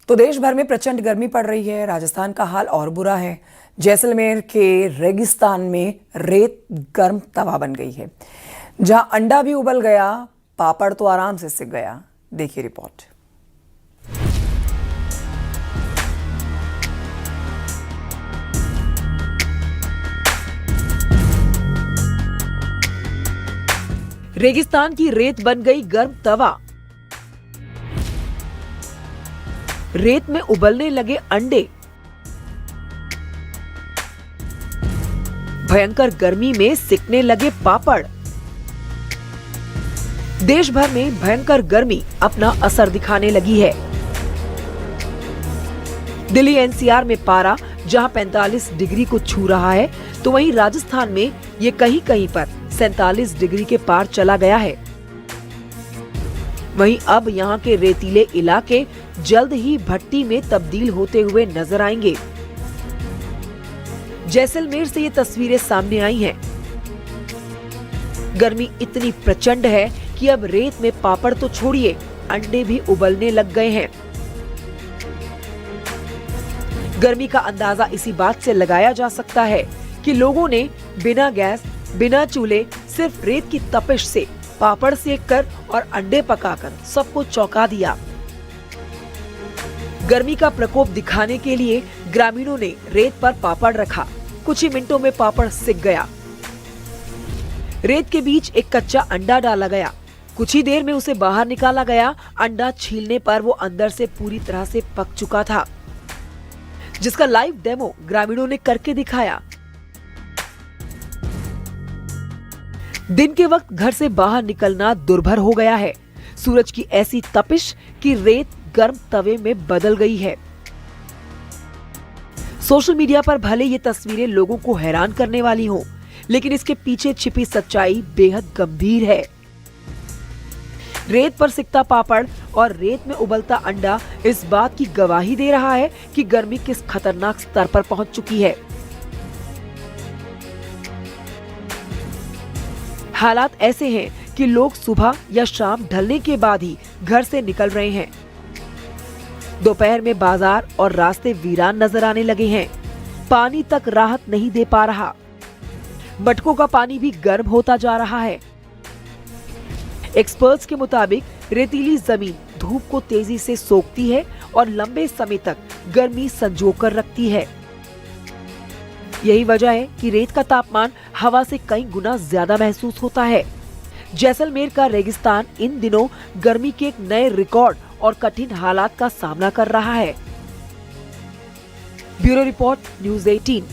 तो देश भर में प्रचंड गर्मी पड़ रही है। राजस्थान का हाल और बुरा है। जैसलमेर के रेगिस्तान में रेत गर्म तवा बन गई है। जहां अंडा भी उबल गया, पापड़ तो आराम से सिक गया। देखिए रिपोर्ट। रेगिस्तान की रेत बन गई गर्म तवा। रेत में उबलने लगे अंडे। भयंकर गर्मी में सिकने लगे पापड़। देश भर में भयंकर गर्मी अपना असर दिखाने लगी है। दिल्ली एनसीआर में पारा जहां 45 डिग्री को छू रहा है, तो वहीं राजस्थान में ये कहीं कहीं पर 47 डिग्री के पार चला गया है। वहीं अब यहाँ के रेतीले इलाके जल्द ही भट्टी में तब्दील होते हुए नजर आएंगे। जैसलमेर से ये तस्वीरें सामने आई हैं। गर्मी इतनी प्रचंड है कि अब रेत में पापड़ तो छोड़िए, अंडे भी उबलने लग गए हैं। गर्मी का अंदाजा इसी बात से लगाया जा सकता है कि लोगों ने बिना गैस, बिना चूल्हे, सिर्फ रेत की तपिश से पापड़ सेककर और अंडे पकाकर सबको चौंका दिया। गर्मी का प्रकोप दिखाने के लिए ग्रामीणों ने रेत पर पापड़ रखा। कुछ ही मिनटों में पापड़ सिक गया। रेत के बीच एक कच्चा अंडा डाला गया। कुछ ही देर में उसे बाहर निकाला गया। अंडा छीलने पर वो अंदर से पूरी तरह से पक चुका था, जिसका लाइव डेमो ग्रामीणों ने करके दिखाया। दिन के वक्त घर से बाहर निकलना दुर्भर हो गया है। सूरज की ऐसी तपिश कि रेत गर्म तवे में बदल गई है। सोशल मीडिया पर भले ये तस्वीरें लोगों को हैरान करने वाली हों, लेकिन इसके पीछे छिपी सच्चाई बेहद गंभीर है। रेत पर सिकता पापड़ और रेत में उबलता अंडा इस बात की गवाही दे रहा है कि गर्मी किस खतरनाक स्तर पर पहुंच चुकी है। हालात ऐसे हैं कि लोग सुबह या शाम ढलने के बाद ही घर से निकल रहे हैं। दोपहर में बाजार और रास्ते वीरान नजर आने लगे हैं। पानी तक राहत नहीं दे पा रहा। मटकों का पानी भी गर्म होता जा रहा है। एक्सपर्ट्स के मुताबिक रेतीली जमीन धूप को तेजी से सोखती है और लंबे समय तक गर्मी संजोकर रखती है। यही वजह है कि रेत का तापमान हवा से कई गुना ज्यादा महसूस होता है। जैसलमेर का रेगिस्तान इन दिनों गर्मी के एक नए रिकॉर्ड और कठिन हालात का सामना कर रहा है। Bureau report, news 18।